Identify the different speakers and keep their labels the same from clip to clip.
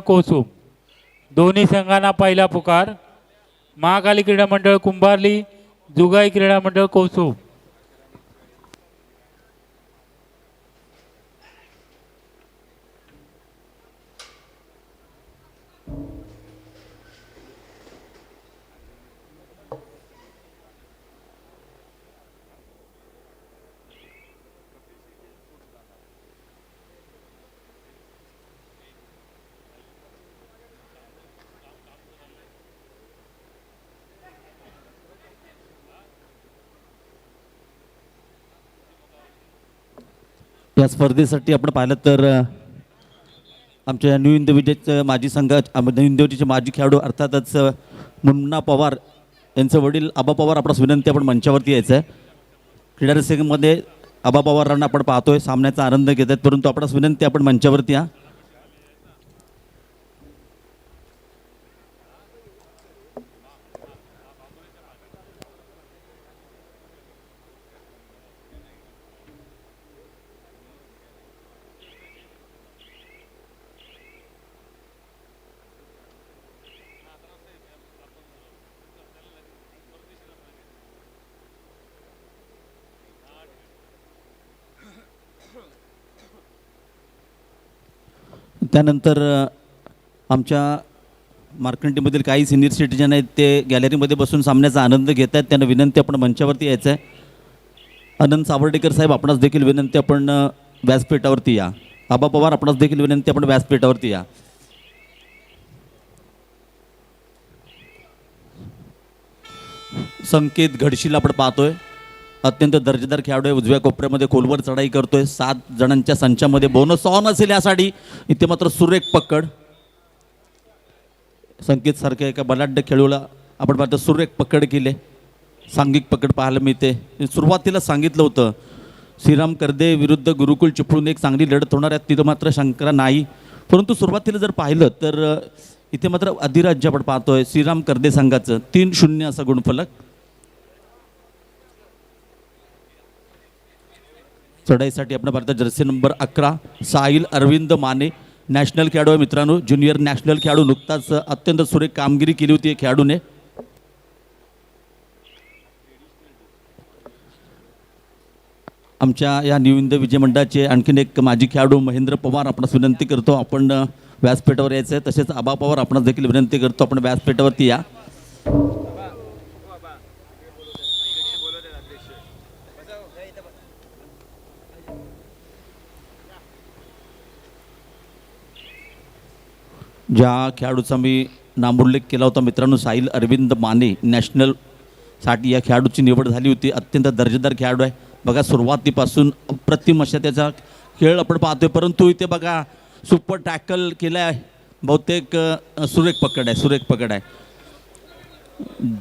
Speaker 1: कोसुम दोन्ही संघांना पहिला पुकार. महाकाली क्रीडा मंडळ कुंभारली, जुगाई क्रीडा मंडळ कोसुम.
Speaker 2: या स्पर्धेसाठी आपण पाहिलं तर आमच्या न्यू इंडिविजचे माजी न्यू इंडिविजचे माजी खेळाडू अर्थातच मुन्ना पवार यांचे वडील आबा पवार आपणास विनंती आपण मंचावरती यायचं आहे. क्रीडा रसिकमध्ये आबा पवारांना आपण पाहतोय, सामन्याचा आनंद घेत आहेत, परंतु आपणास विनंती आपण मंचावरती या. त्यानंतर आमच्या मार्कंडीमधील काही सिनियर सिटीजन आहेत, ते गॅलरीमध्ये बसून सामन्याचा आनंद घेत आहेत. त्यांना विनंती आपण मंचावरती यायचं आहे. अनंत सावर्डेकर साहेब आपणास देखील विनंती आपण व्यासपीठावरती या. आबा पवार आपणास देखील विनंती आपण व्यासपीठावरती या. संकेत घडशील आपण पाहतोय, अत्यंत दर्जेदार खेळाडू आहे. उजव्या कोपऱ्यामध्ये खोलवर चढाई करतोय. 7 जणांच्या संचामध्ये बोनस ऑन असेल यासाठी. इथे मात्र सुरेख पकड. संकेत सारख्या एका बलाढ्य खेळूला आपण पाहतो सुरेख पकड केले. सांघिक पकड पाहायला मिळते. सुरुवातीला सांगितलं होतं श्रीराम करदे विरुद्ध गुरुकुल चिपळूण एक चांगली लढत होणार आहे, तिथं मात्र शंका नाही. परंतु सुरुवातीला जर पाहिलं तर इथे मात्र अधिराज्य आपण पाहतोय श्रीराम करदे संघाचं 3-0 असा गुणफलक. चढाईसाठी आपण भारतात jersey number 11 Sahil Arvind Mane national खेळाडू आहे मित्रांनो. ज्युनियर नॅशनल खेळाडू, नुकताच अत्यंत सुरेख कामगिरी केली होती या खेळाडूने. आमच्या या न्यू इंडिया विजय मंडळाचे आणखीन एक माजी खेळाडू महेंद्र पवार आपणास विनंती करतो आपण व्यासपीठावर यायचं आहे. तसेच आबा पवार आपणास देखील विनंती करतो आपण व्यासपीठावरती या. ज्या खेळाडूचा मी नामोल्लेख केला होता मित्रांनो, साहिल अरविंद माने नॅशनलसाठी या खेळाडूची निवड झाली होती. अत्यंत दर्जेदार खेळाडू आहे. बघा सुरुवातीपासून अप्रतिम अशा त्याचा खेळ आपण पाहतोय. परंतु इथे बघा सुपर टॅकल केला आहे. बहुतेक सुरेख पकड आहे.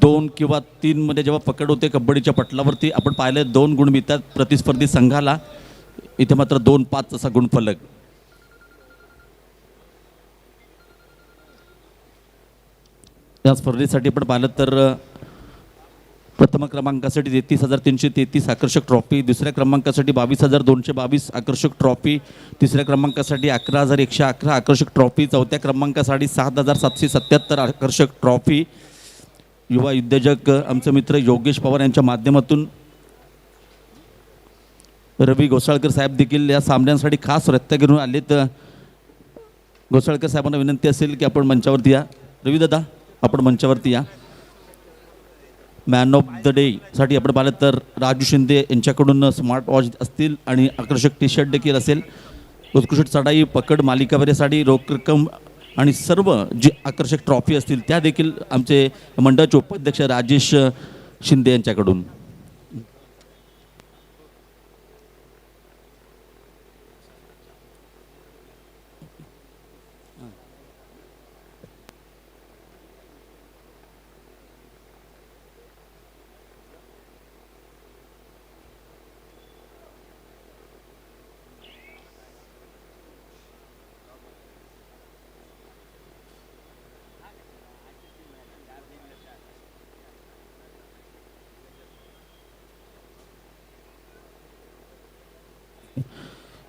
Speaker 2: 2 किंवा 3 मध्ये जेव्हा पकड होते कबड्डीच्या पटलावरती आपण पाहिलं 2 गुण मिळतात प्रतिस्पर्धी संघाला. इथे मात्र 2-5 असा गुणफलक. या स्पर्धेसाठी आपण पाहिलं तर प्रथम क्रमांकासाठी 33,333 आकर्षक ट्रॉफी, दुसऱ्या क्रमांकासाठी 22,222 आकर्षक ट्रॉफी, तिसऱ्या क्रमांकासाठी 11,111 आकर्षक ट्रॉफी, चौथ्या क्रमांकासाठी 7,777 आकर्षक ट्रॉफी. युवा उद्योजक आमचे मित्र योगेश पवार यांच्या माध्यमातून रवी घोसाळकर साहेब देखील या सामन्यांसाठी खास रत्नागिरीहून आले. तर घोसाळकर साहेबांना विनंती असेल की आपण मंचावरती या. रवी दादा आपण मंचावरती या. मॅन ऑफ द डे साठी आपण पाहिलं तर राजू शिंदे यांच्याकडून स्मार्ट वॉच असतील आणि आकर्षक टी शर्ट देखील असेल. उत्कृष्ट चढाई पकड मालिकावरीसाठी रोख रक्कम आणि सर्व जी आकर्षक ट्रॉफी असतील त्या देखील आमचे मंडळाचे उपाध्यक्ष राजेश शिंदे यांच्याकडून.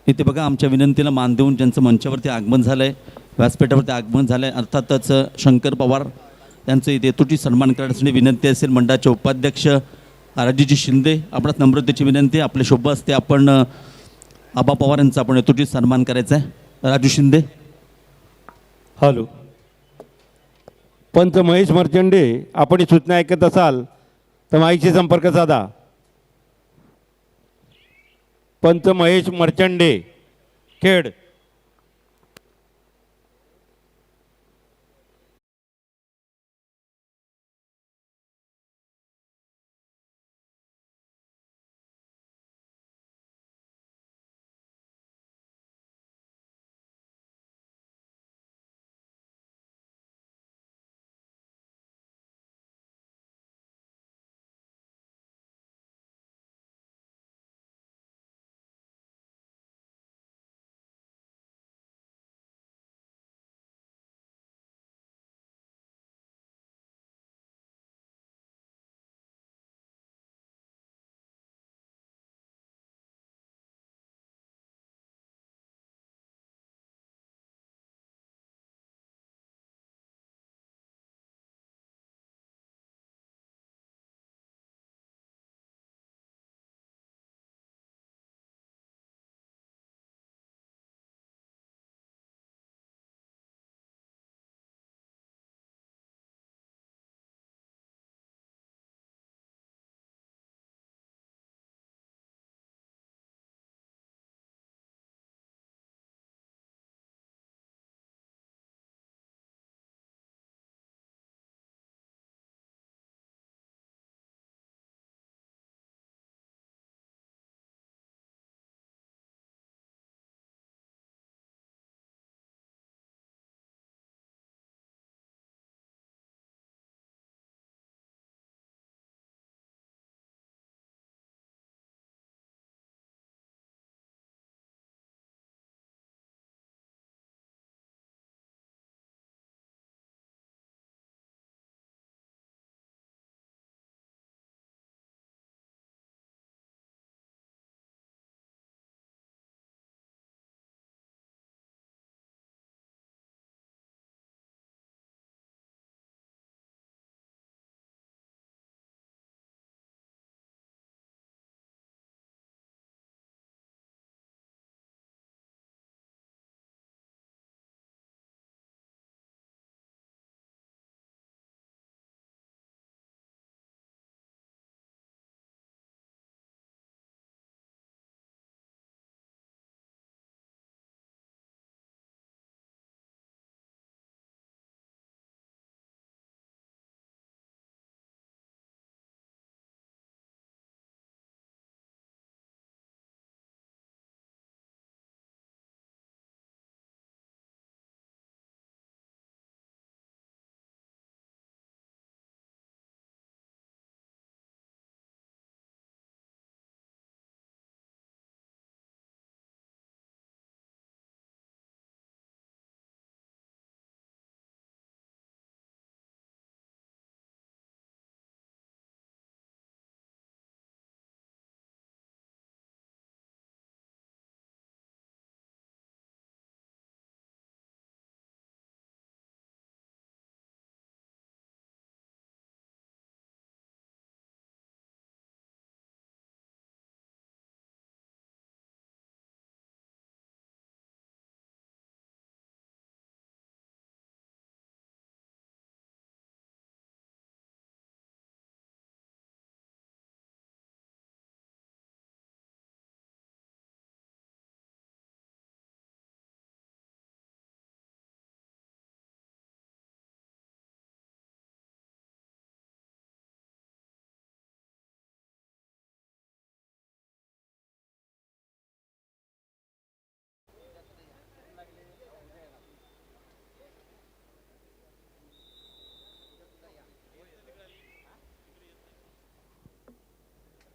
Speaker 2: इथे बघा आमच्या विनंतीला मान देऊन ज्यांचं मंचावरती आगमन झालं आहे व्यासपीठावरती आगमन झालं आहे. अर्थातच शंकर पवार यांचं इथे यथोचित सन्मान करण्यासाठी विनंती असेल. मंडळाचे उपाध्यक्ष राजेजी शिंदे, आपणास नम्रतेची विनंती, आपले शुभ असते आपण आबा पवार यांचा आपण यथोचित सन्मान करायचा आहे. राजू शिंदे.
Speaker 3: हॅलो. पंच महेश मर्चंडे, आपण ही सूचना ऐकत असाल तर माईकशी संपर्क साधा. पंच महेश मर्चंडे, खेड.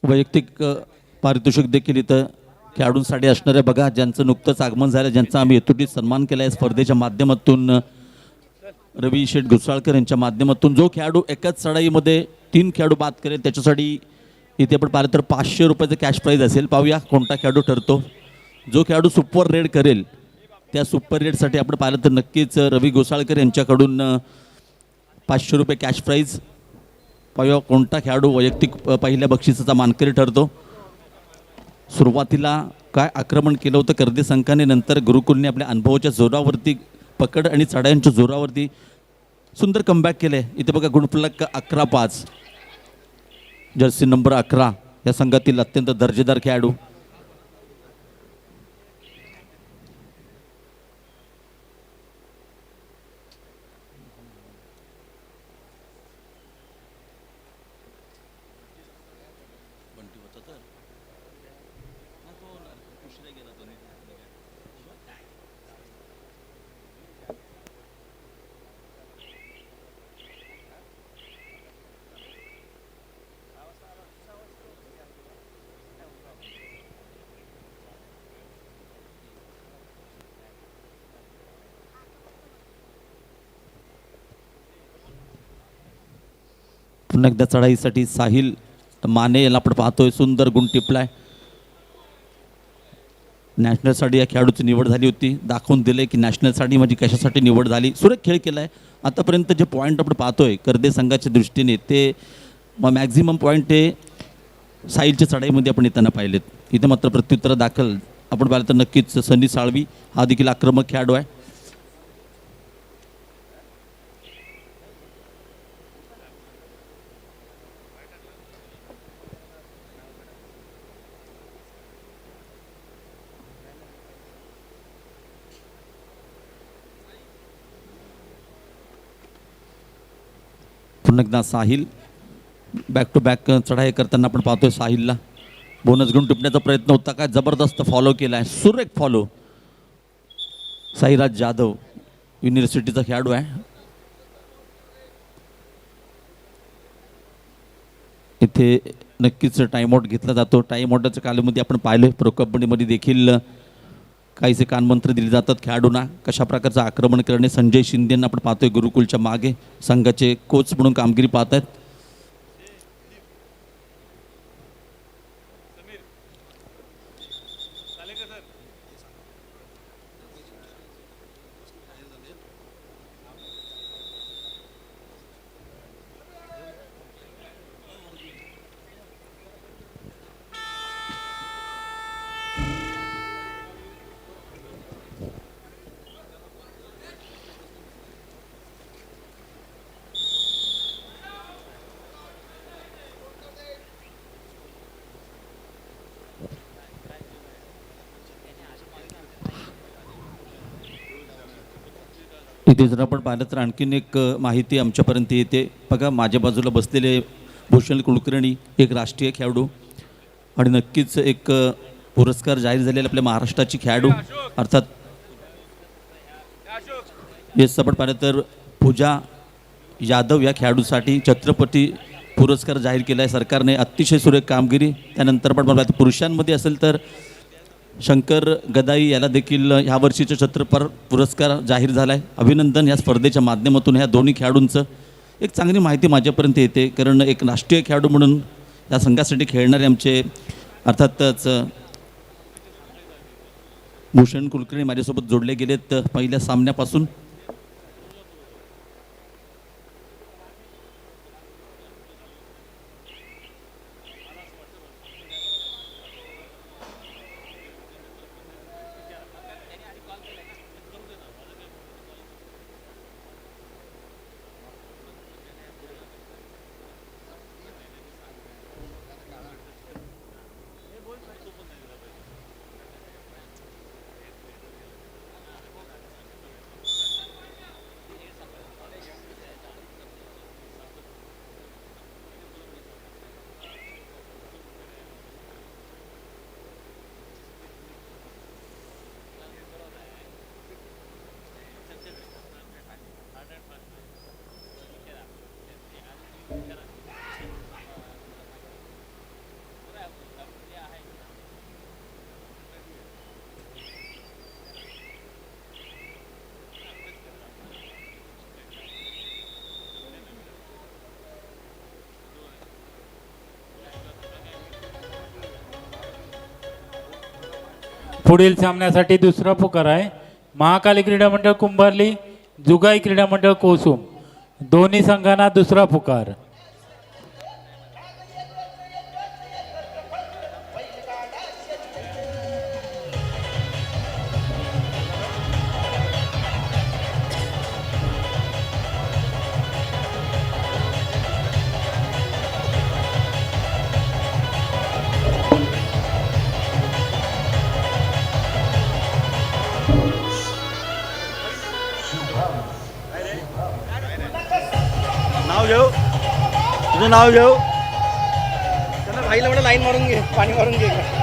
Speaker 2: वैयक्तिक पारितोषिक देखील इथं खेळाडूंसाठी असणार आहे. बघा, ज्यांचं नुकतंच आगमन झालं, ज्यांचा आम्ही यथोचित सन्मान केला आहे स्पर्धेच्या माध्यमातून, रवी शेठ घुसाळकर यांच्या माध्यमातून. जो खेळाडू एकाच चढाईमध्ये 3 खेळाडू बाद करेल त्याच्यासाठी इथे आपण पाहिलं तर 500 रुपयाचं कॅश प्राईज असेल. पाहूया कोणता खेळाडू ठरतो. जो खेळाडू सुपर रेड करेल त्या सुपर रेटसाठी आपण पाहिलं तर नक्कीच रवी घोसाळकर यांच्याकडून 500 रुपये कॅश प्राईज. पाहूया कोणता खेळाडू वैयक्तिक पहिल्या बक्षिसाचा मानकरी ठरतो. सुरुवातीला काय आक्रमण केलं होतं कर्दी संघाने, नंतर गुरुकुलने आपल्या अनुभवाच्या जोरावरती, पकड आणि चढायांच्या जोरावरती सुंदर कमबॅक केले. इथे बघा गुणफलक 11-5, जर्सी नंबर 11 या संघातील अत्यंत दर्जेदार खेळाडू. पुन्हा एकदा चढाईसाठी साहिल माने याला आपण पाहतोय, सुंदर गुण टिपलाय. नॅशनलसाठी या खेळाडूची निवड झाली होती. दाखवून दिले की नॅशनलसाठी माझी कशासाठी निवड झाली. सुरेख खेळ केला आहे. आतापर्यंत जे पॉईंट आपण पाहतोय कर्दे संघाच्या दृष्टीने ते मॅक्झिमम पॉईंट हे साहिलच्या चढाईमध्ये आपण येताना पाहिलेत. इथे मात्र प्रत्युत्तर दाखल आपण पाहिलं तर नक्कीच सनी साळवी हा देखील आक्रमक खेळाडू आहे. पुन्हा एकदा साहिल बॅक टू बॅक चढाई करताना आपण पाहतोय साहिलला बोनस घेऊन टिपण्याचा प्रयत्न होता. काय जबरदस्त फॉलो केला आहे, सुरेख फॉलो. साईराज जाधव युनिव्हर्सिटीचा खेळाडू आहे. इथे नक्कीच टाईमआउट घेतला जातो. टाईमआउटच्या कालामध्ये आपण पाहिलं प्रो कबड्डीमध्ये देखील काहीसे कानमंत्र दिले जातात खेळाडूंना कशा प्रकारचं आक्रमण करणे. संजय शिंदेंना आपण पाहतोय गुरुकुलच्या मागे संघाचे कोच म्हणून कामगिरी पाहत आहेत. इथे जर आपण पाहिलं तर आणखीन एक माहिती आमच्यापर्यंत येते. बघा माझ्या बाजूला बसलेले भूषण कुलकर्णी एक राष्ट्रीय खेळाडू आणि नक्कीच एक पुरस्कार जाहीर झालेले आपल्या महाराष्ट्राची खेळाडू अर्थात येस आपण पाहिलं तर पूजा यादव या खेळाडूसाठी छत्रपती पुरस्कार जाहीर केला आहे सरकारने. अतिशय सुरेख कामगिरी. त्यानंतर पण मला पुरुषांमध्ये असेल तर शंकर गदाई याला देखील ह्या वर्षीचा छत्रपती पुरस्कार जाहीर झाला आहे. अभिनंदन. या स्पर्धेच्या माध्यमातून ह्या दोन्ही खेळाडूंचं एक चांगली माहिती माझ्यापर्यंत येते कारण एक राष्ट्रीय खेळाडू म्हणून या संघासाठी खेळणारे आमचे अर्थातच भूषण कुलकर्णी माझ्यासोबत जोडले गेलेत पहिल्या सामन्यापासून.
Speaker 1: पुढील सामन्यासाठी दुसरा पुकार आहे महाकाली क्रीडा मंडळ कुंभारली, जुगाई क्रीडा मंडळ कोसुम. दोन्ही संघांना दुसरा पुकार.
Speaker 4: नाव घेऊ तुझं नाव घेऊ त्यांना भाईला म्हणा लाईन मारून घे पाणी मारून घे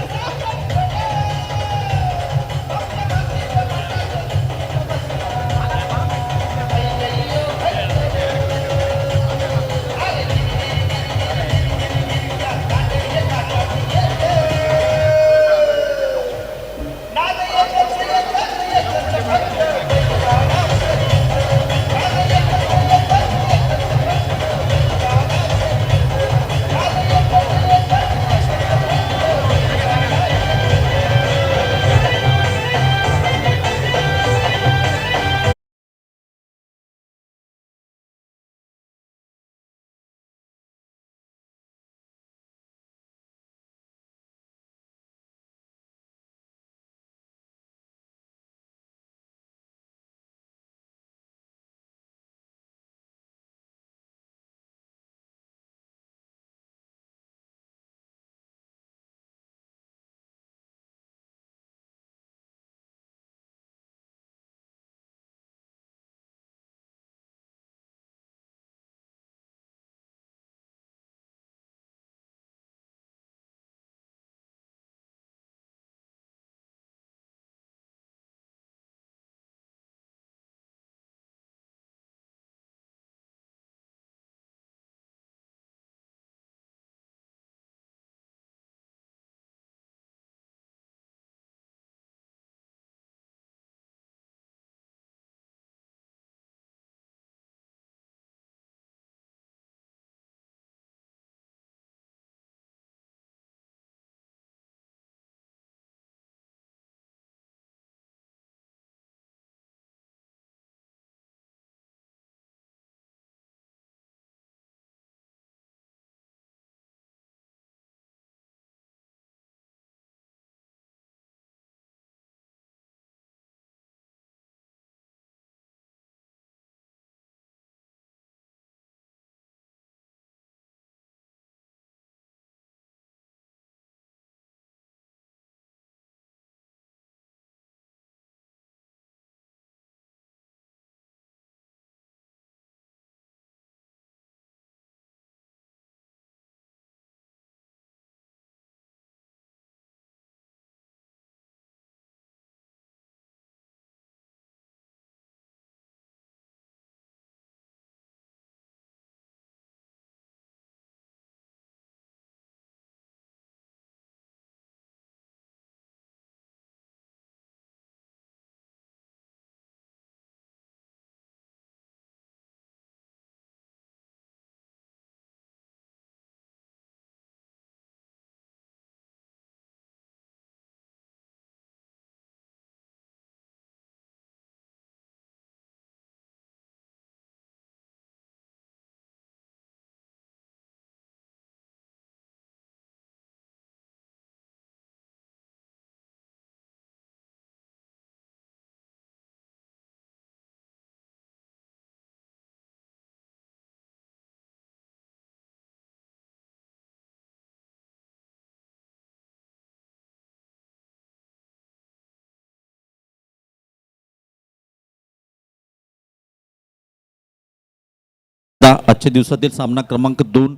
Speaker 2: आजच्या दिवसातील सामना क्रमांक 2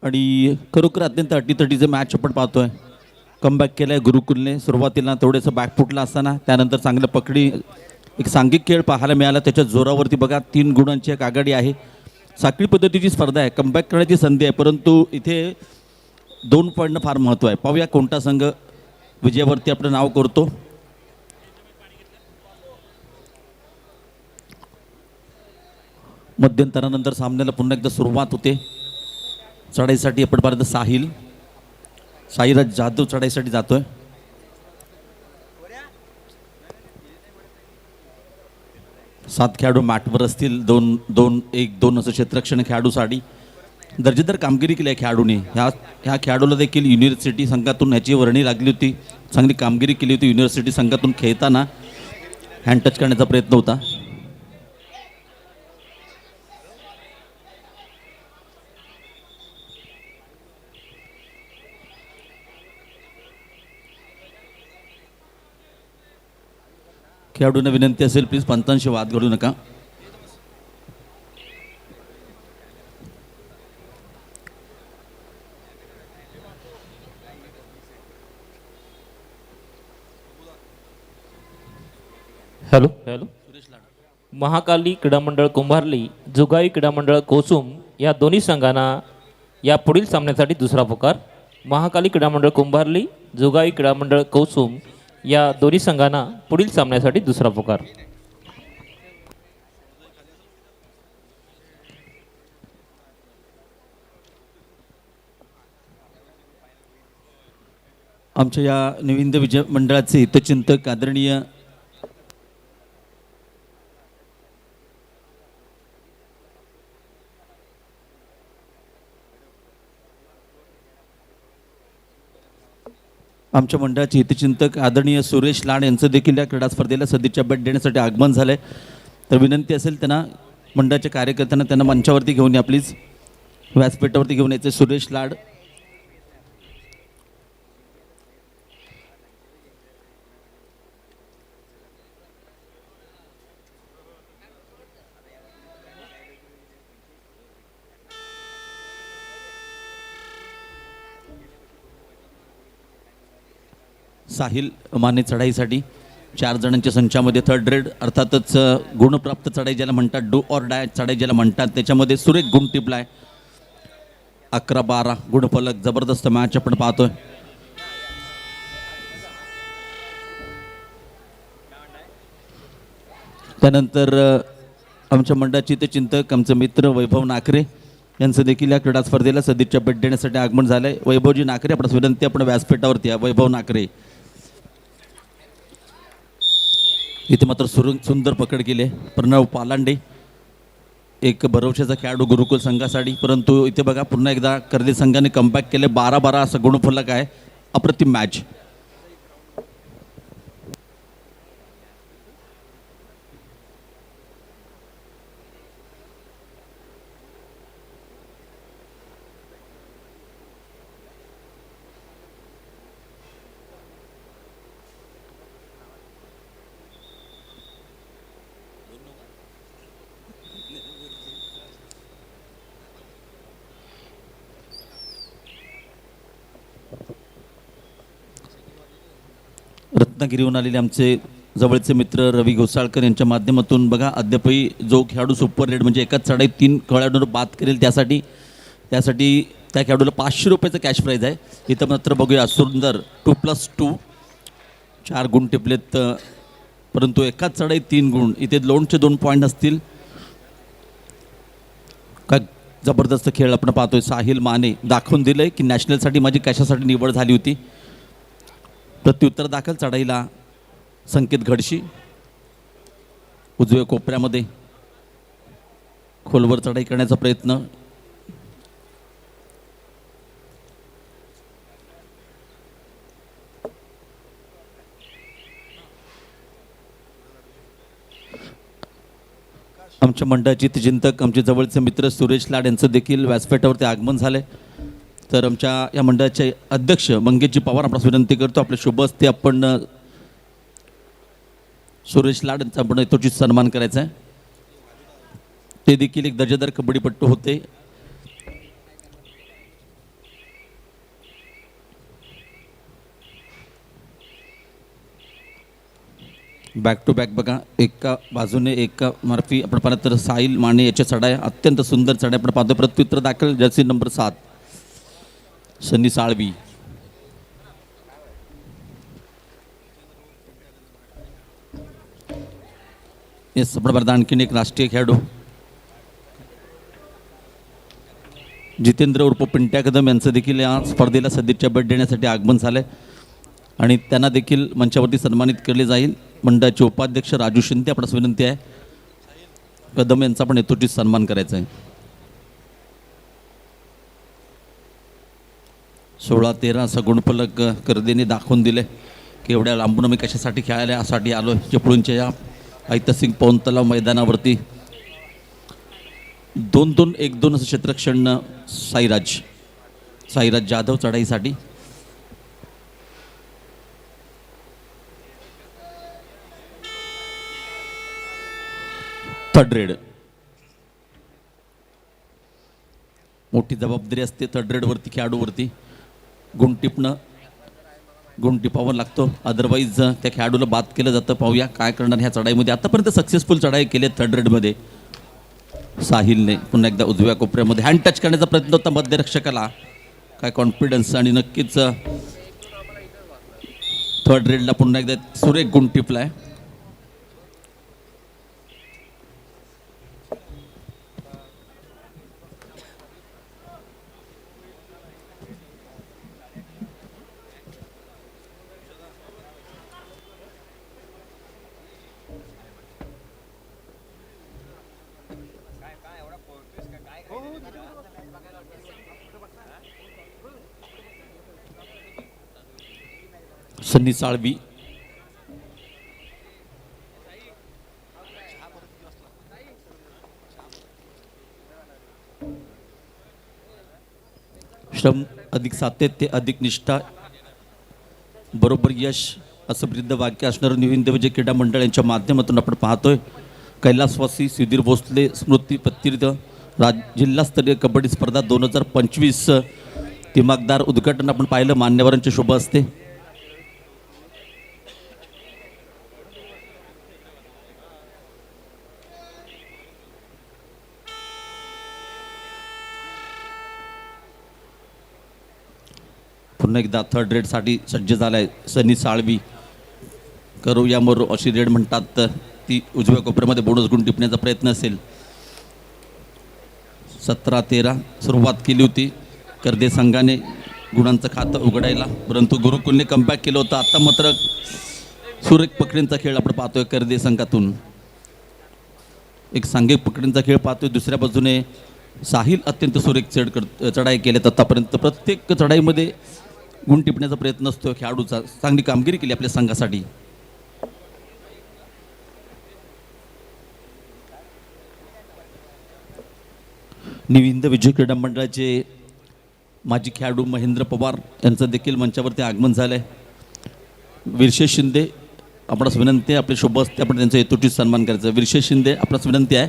Speaker 2: आणि खरोखर अत्यंत अटीतटीचं मॅच आपण पाहतोय. कमबॅक केलाय गुरुकुलने. सुरुवातीला थोडंसं बॅकफुटला असताना त्यानंतर चांगलं पकडी एक सांघिक खेळ पाहायला मिळाला. त्याच्या जोरावरती बघा 3 गुणांची एक आघाडी आहे. साखळी पद्धतीची स्पर्धा आहे. कमबॅक करण्याची संधी आहे, परंतु इथे 2 पॉईंटनं फार महत्त्व आहे. पाहूया कोणता संघ विजयावरती आपलं नाव करतो. मध्यंतरानंतर सामन्याला पुन्हा एकदा सुरुवात होते. चढाईसाठी आपण पाहतो साईराज जाधव चढाईसाठी जातोय. 7 खेळाडू मॅटवर असतील. 2-2-1-2 असं क्षेत्ररक्षण खेळाडू साठी दर्जेदार कामगिरी केली आहे खेळाडूंनी. ह्या खेळाडूला देखील युनिव्हर्सिटी संघातून ह्याची वर्णी लागली होती. चांगली कामगिरी केली होती. युनिव्हर्सिटी संघातून खेळताना हँड टच करण्याचा प्रयत्न होता. खेळाडूंना विनंती असेल प्लीज पंचांशी वाद घडू नका.
Speaker 5: हॅलो महाकाली क्रीडा मंडळ कुंभारली जुगाई क्रीडा मंडळ कोसुम या दोन्ही संघांना या पुढील सामन्यासाठी दुसरा पुकार. महाकाली क्रीडा मंडळ कुंभारली जुगाई क्रीडा मंडळ कोसुम या दोन्ही संघांना पुढील सामन्यासाठी दुसरा पुकार.
Speaker 2: आमच्या या निविंद विजय मंडळाचे हितचिंतक आदरणीय आमच्या मंडळाचे हितचिंतक आदरणीय सुरेश लाड यांचं देखील या क्रीडा स्पर्धेला सदिच्छा भेट देण्यासाठी आगमन झालं आहे. तर विनंती असेल त्यांना मंडळाच्या कार्यकर्त्यांना त्यांना मंचावरती घेऊन या प्लीज. व्यासपीठावरती घेऊन यायचे. सुरेश लाड साहिल माने चढाईसाठी 4 जणांच्या संचामध्ये थर्ड रेड अर्थातच गुणप्राप्त चढाई ज्याला म्हणतात, डू ऑर डाय चढाई ज्याला म्हणतात, त्याच्यामध्ये सुरेख गुण टिपलाय. 11-12 गुणफलक. जबरदस्त मॅच आपण पाहतोय. त्यानंतर आमच्या मंडळाचे ते चिंतक आमचे मित्र वैभव नाकरे यांचं देखील या क्रीडा स्पर्धेला सदिच्छा भेट देण्यासाठी आगमन झालंय. वैभवजी नाकरे आपणास विनंती आपण व्यासपीठावरती या. वैभव नाकरे इथे मात्र सुंदर पकड केली आहे. प्रणव पालांडे एक भरवशाचा खेळाडू गुरुकुल संघासाठी. परंतु इथे बघा पुन्हा एकदा कर्दी संघाने कमबॅक केले. 12-12 असं गुणफलक आहे. अप्रतिम मॅच. रत्नागिरीहून आलेले आमचे जवळचे मित्र रवी घोसाळकर यांच्या माध्यमातून बघा अद्यापही जो खेळाडू सुपर रेड म्हणजे एकाच चढाईत 3 खेळाडूंवर बाद करेल त्यासाठी त्या खेळाडूला 500 रुपयाचं कॅश प्राईज आहे. इथं मात्र बघूया सुंदर 2+2 4 गुण टिपलेत. परंतु एकाच चढाईत 3 गुण. इथे लोणचे 2 पॉईंट असतील. काय जबरदस्त खेळ आपण पाहतोय. साहिल माने दाखवून दिलंय की नॅशनलसाठी माझी कशासाठी निवड झाली होती. प्रत्युत्तर दाखल चढाईला संकेत घडशी उजव्या कोपऱ्यामध्ये खोलवर चढाई करण्याचा प्रयत्न. आमच्या मंडळाचे चिंतक आमचे जवळचे मित्र सुरेश लाड यांचं देखील व्यासपीठावरती आगमन झालंय. तर आमच्या या मंडळाचे अध्यक्ष मंगेशजी पवार आपणास विनंती करतो आपले शुभ हस्ते आपण सुरेश लाड यांचा आपण यथोचित सन्मान करायचा आहे. ते देखील एक दर्जेदार कबड्डीपट्टू होते. बॅक टू बॅक बघा एका बाजूने एका मार्फी आपण पाहत तर साहिल माने याच्या चढाई अत्यंत सुंदर चढाई आपण पाहतो. प्रत्युत्तर दाखल जर्सी नंबर 7 सनी साळवी. येस आपण पाहतो आणखीन एक राष्ट्रीय खेळाडू जितेंद्र उर्फ पिंट्या कदम यांचं देखील या स्पर्धेला सदिच्छा भेट देण्यासाठी आगमन झालंय आणि त्यांना देखील मंचावरती सन्मानित केले जाईल. मंडळाचे उपाध्यक्ष राजू शिंदे आपणास विनंती आहे कदम यांचा पण यथोचित सन्मान करायचा आहे. 16-13 असा गुणफलक कर्देने दाखवून दिले की एवढ्या लांबून आम्ही कशासाठी खेळायला यासाठी आलो. चिपळूणच्या या ऐतिहासिक पवन तलाव मैदानावरती 2-2-1-2 असं क्षेत्ररक्षण साईराज जाधव चढाईसाठी. थर्ड रेड मोठी जबाबदारी असते थर्ड रेडवरती खेळाडूवरती. गुण टिपावं लागतो, अदरवाईज त्या खेळाडूला बाद केलं जातं. पाहूया काय करणार ह्या चढाईमध्ये. आतापर्यंत सक्सेसफुल चढाई केली थर्ड रेडमध्ये. साहिलने पुन्हा एकदा उजव्या कोपऱ्यामध्ये हँड टच करण्याचा प्रयत्न होता मध्यरक्षकाला. काय कॉन्फिडन्स आणि नक्कीच थर्ड रेडला पुन्हा एकदा सुरेख गुण टिपलाय. सन्नी साळवी श्रम अधिक सातत्य अधिक निष्ठा बरोबर यश असं वृद्ध वाक्य असणारं न्यू हिंद विजय क्रीडा मंडळ यांच्या माध्यमातून आपण पाहतोय. कैलासवासी सुधीर भोसले स्मृती पत्तीर्थ जिल्हास्तरीय कबड्डी स्पर्धा 2025 दिमागदार उद्घाटन आपण पाहिलं मान्यवरांच्या शुभ हस्ते. पुन्हा एकदा थर्ड रेडसाठी सज्ज झालाय सनी साळवी. करू या मरो अशी रेड म्हणतात ती उजव्या कोपऱ्यामध्ये बोनस गुण टिपण्याचा प्रयत्न असेल. 17-13 सुरुवात केली होती कर्दे संघाने गुणांचं खातं उघडायला, परंतु गुरुकुलने कमबॅक केलं होतं. आता मात्र सुरेख पकडींचा खेळ आपण पाहतोय कर्दे संघातून. एक सांघिक पकडींचा खेळ पाहतोय. दुसऱ्या बाजूने साहिल अत्यंत सुरेख चढाई केल्यात आतापर्यंत. प्रत्येक चढाईमध्ये गुण टिपण्याचा प्रयत्न असतो खेळाडूचा. चांगली कामगिरी केली आपल्या संघासाठी. न्यू हिंद विजय क्रीडा मंडळाचे माजी खेळाडू महेंद्र पवार यांचं देखील मंचावरती आगमन झालं आहे. विरशेष शिंदे आपणास विनंती आहे, आपले शुभ असते आपण त्यांचा यथोचित सन्मान करायचा. विरशेष शिंदे आपणास विनंती आहे,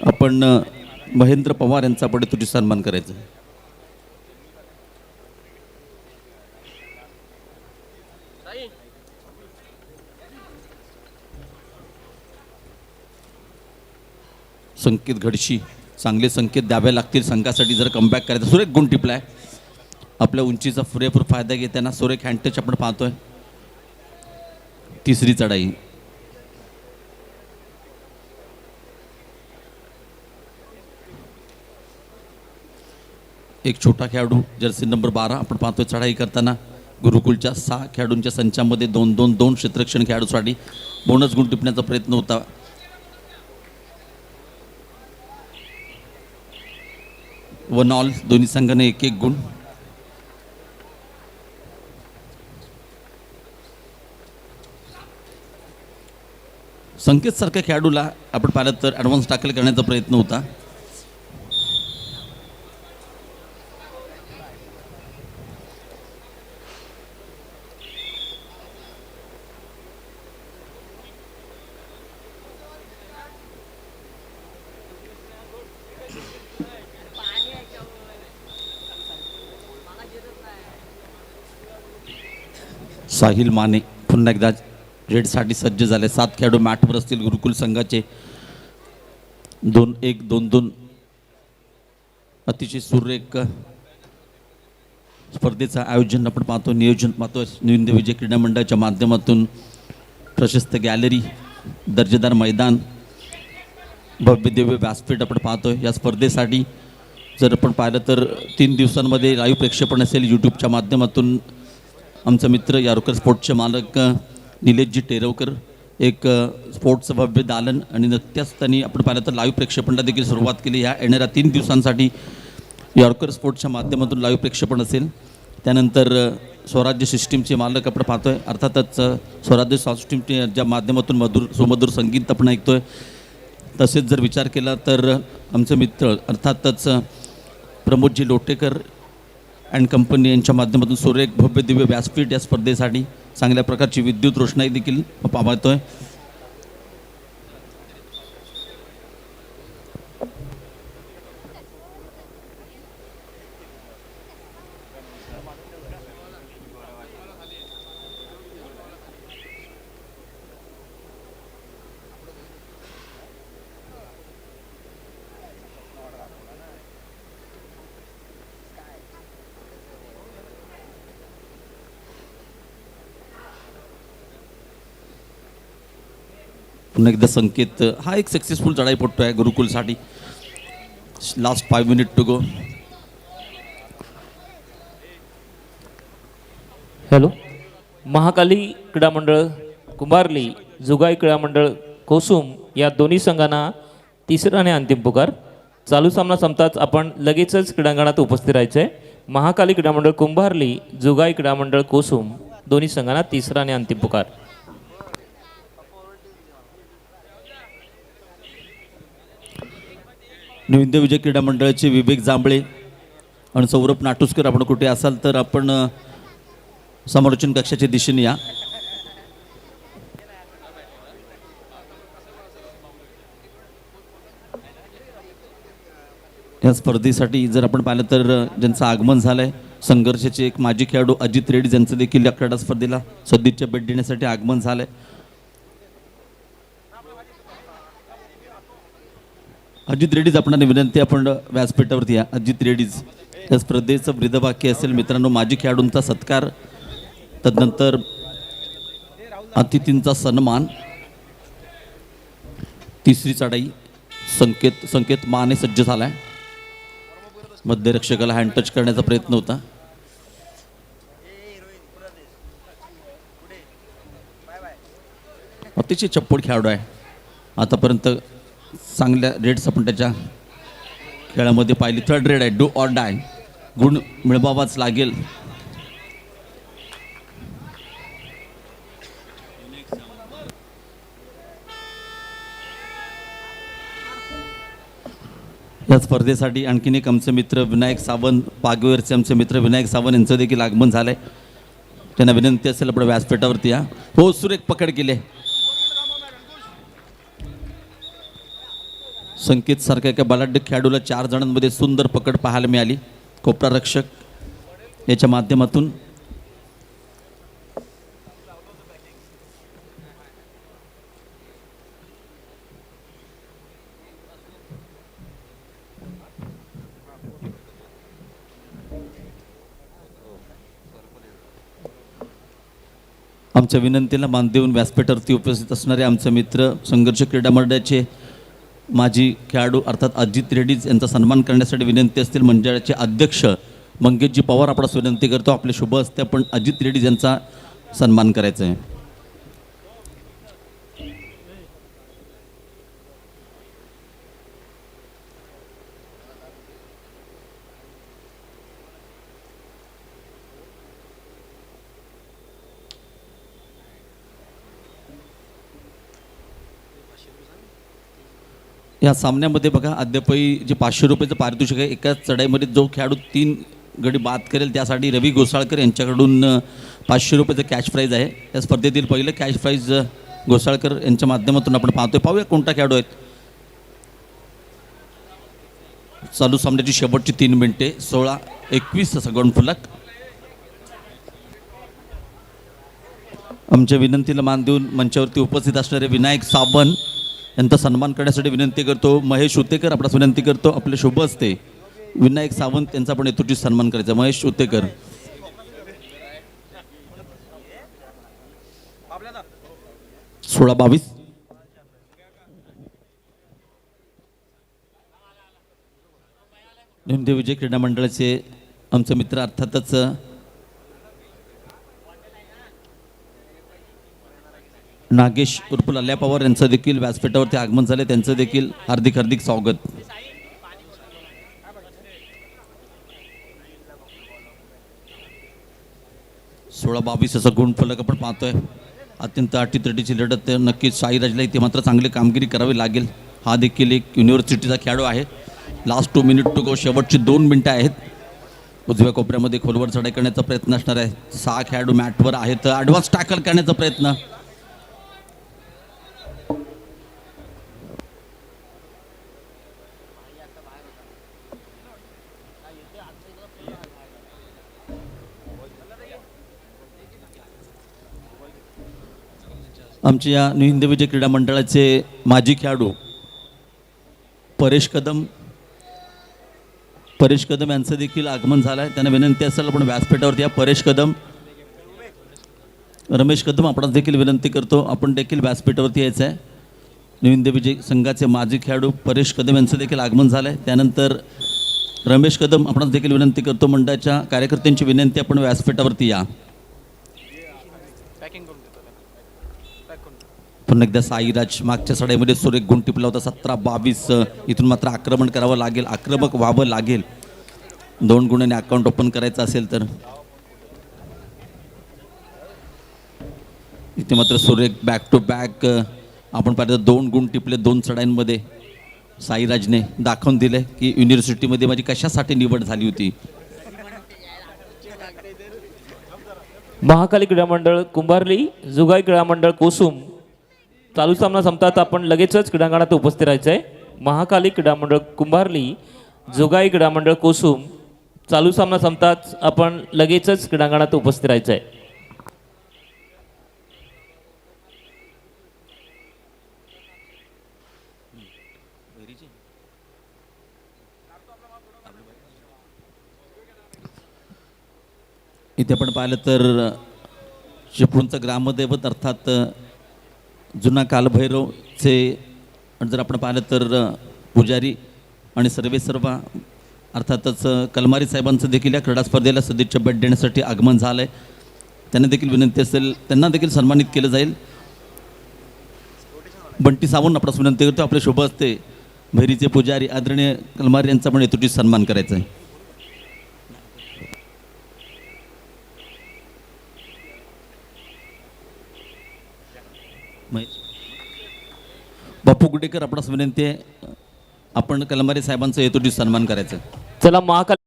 Speaker 2: आपण महेंद्र पवार यांचा आपण यथोचित सन्मान करायचा. संकेत घडशी चांगले संकेत द्यावे लागतील संघासाठी जर कमबॅक करायचं. सुरेख गुण टिपलाय. आपल्या उंचीचा पुरेपूर फायदा घेताना सुरेख हँडटच आपण पाहतोय. तिसरी चढाई एक छोटा खेळाडू जर्सी नंबर 12 आपण पाहतोय चढाई करताना. गुरुकुलच्या 6 खेळाडूंच्या संचामध्ये 2-2-2 क्षेत्ररक्षण खेळाडूसाठी बोनस गुण टिपण्याचा प्रयत्न होता. वन ऑल दोन्ही संघाने 1-1 गुण. संकेत सारख्या खेळाडूला आपण पाहिलं तर ॲडव्हान्स टाकल करण्याचा प्रयत्न होता. साहिल माने पुन्हा एकदा रेडसाठी सज्ज झाले. 7 खेळाडू मॅटवर असतील गुरुकुल संघाचे. 2-1-2-2 अतिशय सुरेख स्पर्धेचं आयोजन आपण पाहतो. नियोजन पाहतो न्यू हिंद विजय क्रीडा मंडळाच्या माध्यमातून. प्रशस्त गॅलरी, दर्जेदार मैदान, भव्य दिव्य व्यासपीठ आपण पाहतोय. या स्पर्धेसाठी जर आपण पाहिलं तर 3 दिवसांमध्ये लाईव्ह प्रेक्षेपण असेल यूट्यूबच्या माध्यमातून. आमचा मित्र यारुकर स्पोर्ट्सचे मालक निलेशजी टेरवकर एक स्पोर्ट्सचं भव्य दालन आणि नुकत्याच त्यांनी आपण पाहिलं तर लाईव्ह प्रक्षेपणला देखील सुरुवात केली. ह्या येणाऱ्या 3 दिवसांसाठी यॉर्कर स्पोर्ट्सच्या माध्यमातून लाईव्ह प्रक्षेपण असेल. त्यानंतर स्वराज्य सिस्टीमचे मालक आपण पाहतोय, अर्थातच स्वराज्य सिस्टीमच्या माध्यमातून सुमधुर संगीत आपण ऐकतोय. तसेच जर विचार केला तर आमचे मित्र अर्थातच प्रमोदजी लोटेकर अँड कंपनी यांच्या माध्यमातून सुरेख भव्य दिव्य व्यासपीठ या स्पर्धेसाठी चांगल्या प्रकारची विद्युत रोषणाई देखील पाहतोय. पुन्हा एकदा संकेत, हा एक सक्सेसफुल चढाईपट्टू आहे गुरुकुलसाठी. Last 5 minute to go.
Speaker 5: Hello. Mahakali क्रीडा मंडळ कुंभारली, जुगाई क्रीडा मंडळ कोसुम या दोन्ही संघांना तिसरा आणि अंतिम पुकार. चालू सामना संपताच आपण लगेचच क्रीडांगणात उपस्थित राहायचं आहे. महाकाली क्रीडा मंडळ कुंभारली, जुगाई क्रीडा मंडळ कोसुम दोन्ही संघांना तिसरा आणि अंतिम पुकार.
Speaker 2: निविंद विजय क्रीडा मंडळाचे विवेक जांभळे आणि सौरभ नाटुसकर, आपण कुठे असाल तर आपण समालोचन कक्षाच्या दिशेने या. या स्पर्धेसाठी जर आपण पाहिलं तर ज्यांचं आगमन झालं आहे, संघर्षाचे एक माजी खेळाडू अजित रेड्डी ज्यांचं देखील या क्रीडा स्पर्धेला सदिच्छा भेट देण्यासाठी आगमन झालं आहे. अजित रेड्डीज, आपणाला विनंती, आपण व्यासपीठावरती या. अजित रेड्डीज, या स्पर्धेचं ब्रीदवाक्य असेल मित्रांनो, माजी खेळाडूंचा सत्कार, तदनंतर अतिथींचा सन्मान, तिसरी चढाई. संकेत माने सज्ज झालाय. मध्यरक्षकाला हँड टच करण्याचा प्रयत्न होता. अतिशय चप्पड खेळाडू आहे. आतापर्यंत चांगल्या रेड्स आपण त्याच्या खेळामध्ये पाहिली. 3rd रेड आहे, डू ऑर डाय, गुण मिळवावाच लागेल. या स्पर्धेसाठी आणखीन एक आमचे मित्र विनायक सावंत, पागवेरचे आमचे मित्र विनायक सावंत यांचं देखील आगमन झालंय. त्यांना विनंती असेल आपण व्यासपीठावरती या. हो, सुरेख पकड केले. संकेत सारख्या एका बलाढ्य खेळाडूला 4 जणांमध्ये सुंदर पकड पाहायला मिळाली. कोपरा रक्षक याच्या माध्यमातून. आमच्या विनंतीला मान देऊन व्यासपीठावरती उपस्थित असणारे आमचे मित्र संघर्ष क्रीडा मंडळाचे माजी खेळाडू अर्थात अजित रेड्डीज यांचा सन्मान करण्यासाठी विनंती असतील. मंडळाचे अध्यक्ष मंगेशजी पवार आपणास विनंती करतो, आपले शुभ हस्ते आपण अजित रेड्डीज यांचा सन्मान करायचा आहे. या सामन्यामध्ये बघा अद्यापही जे 500 रुपयाचं पारितोषिक आहे, एकाच चढाईमध्ये जो खेळाडू 3 गडी बाद करेल त्यासाठी रवी घोसाळकर यांच्याकडून 500 रुपयाचं कॅश प्राईज आहे. या स्पर्धेतील पहिलं कॅश प्राईज घोसाळकर यांच्या माध्यमातून आपण पाहतोय. पाहूया कोणता खेळाडू आहेत. चालू सामन्याची शेवटची 3 मिनिटे 16-21 असा गणफलक. आमच्या विनंतीला मान देऊन मंचावरती उपस्थित असणारे विनायक सावंत यांचा सन्मान करण्यासाठी विनंती करतो. महेश उतेकर आपणास विनंती करतो, आपले शुभ असते विनायक सावंत यांचा आपण हेतूची सन्मान करायचा. महेश उतेकर. 16-22. निमदेव विजय क्रीडा मंडळाचे आमचे मित्र अर्थातच नागेश उर्फ लल्या पवार यांचं देखील व्यासपीठावरती आगमन झाले, त्यांचं देखील हार्दिक हार्दिक स्वागत. 16-22 असा गुणफलक आपण पाहतोय. अत्यंत अटीतटीची लढत नक्कीच साईराजला इथे मात्र चांगली कामगिरी करावी लागेल. हा देखील एक युनिव्हर्सिटीचा खेळाडू आहे. लास्ट 2 मिनिट टू गो, शेवटची 2 मिनिटं आहेत. उजव्या कोपऱ्यामध्ये खोलवर चढाई करण्याचा प्रयत्न असणार आहे. 6 खेळाडू मॅटवर आहेत. ॲडव्हान्स टॅकल करण्याचा प्रयत्न. आमच्या या न्यू हिंद विजय क्रीडा मंडळाचे माजी खेळाडू परेश कदम यांचं देखील आगमन झालं आहे. त्यांना विनंती असेल आपण व्यासपीठावरती या. परेश कदम, रमेश कदम आपण देखील विनंती करतो आपण देखील व्यासपीठावरती यायचं आहे. न्यू हिंद विजय संघाचे माजी खेळाडू परेश कदम यांचं देखील आगमन झालं आहे. त्यानंतर रमेश कदम आपण देखील विनंती करतो. मंडळाच्या कार्यकर्त्यांची विनंती आपण व्यासपीठावरती या. पुन्हा एकदा साईराज मागच्या सड्यामध्ये सुरेख गुण टिपला होता. 17-22. इथून मात्र आक्रमण करावं लागेल, आक्रमक व्हावं लागेल 2 गुणांनी अकाउंट ओपन करायचं असेल तर. इथे मात्र सुरेख बॅक टू बॅक आपण पाहिलं 2 गुण टिपले 2 चढाईंमध्ये. साईराजने दाखवून दिले की युनिव्हर्सिटीमध्ये माझी कशासाठी निवड झाली होती.
Speaker 5: महाकाली क्रीडा मंडळ कुंभारली, जुगाई क्रीडा मंडळ कोसुम. चालू सामना संपतात आपण लगेचच क्रीडांगणात उपस्थित राहायचं आहे. महाकाली क्रीडा मंडळ कुंभारली, जुगाई क्रीडा मंडळ कोसुम. चालू सामना संपतात आपण लगेचच क्रीडांगणात उपस्थित राहायचं आहे.
Speaker 2: इथे आपण पाहिलं तर चिपळूणचं ग्रामदैवत अर्थात जुना कालभैरवचे जर आपण पाहिलं तर पुजारी आणि सर्व अर्थातच कलमारी साहेबांचं देखील या क्रीडा स्पर्धेला सदिच्छा भेट देण्यासाठी आगमन झालं आहे. त्यांना देखील विनंती असेल, त्यांना देखील सन्मानित केलं जाईल. बंटी सावंत आपणास विनंती करतो आपले शुभ हस्ते भैरीचे पुजारी आदरणीय कलमारी यांचा पण हेतूची सन्मान करायचा आहे. बापू गुडेकर आपणास विनंती आहे आपण कलमारी साहेबांचा हेतूची सन्मान करायचा आहे.
Speaker 5: चला महाकाली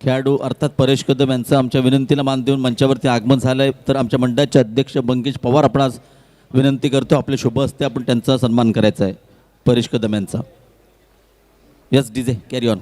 Speaker 2: खेळाडू अर्थात परेश कदम यांचं आमच्या विनंतीला मान देऊन मंचावरती आगमन झालं आहे. तर आमच्या मंडळाचे अध्यक्ष मंगेश पवार आपणास विनंती करतो आपले शुभ हस्ते आपण त्यांचा सन्मान करायचा आहे परेश कदम यांचा. Yes DJ carry on.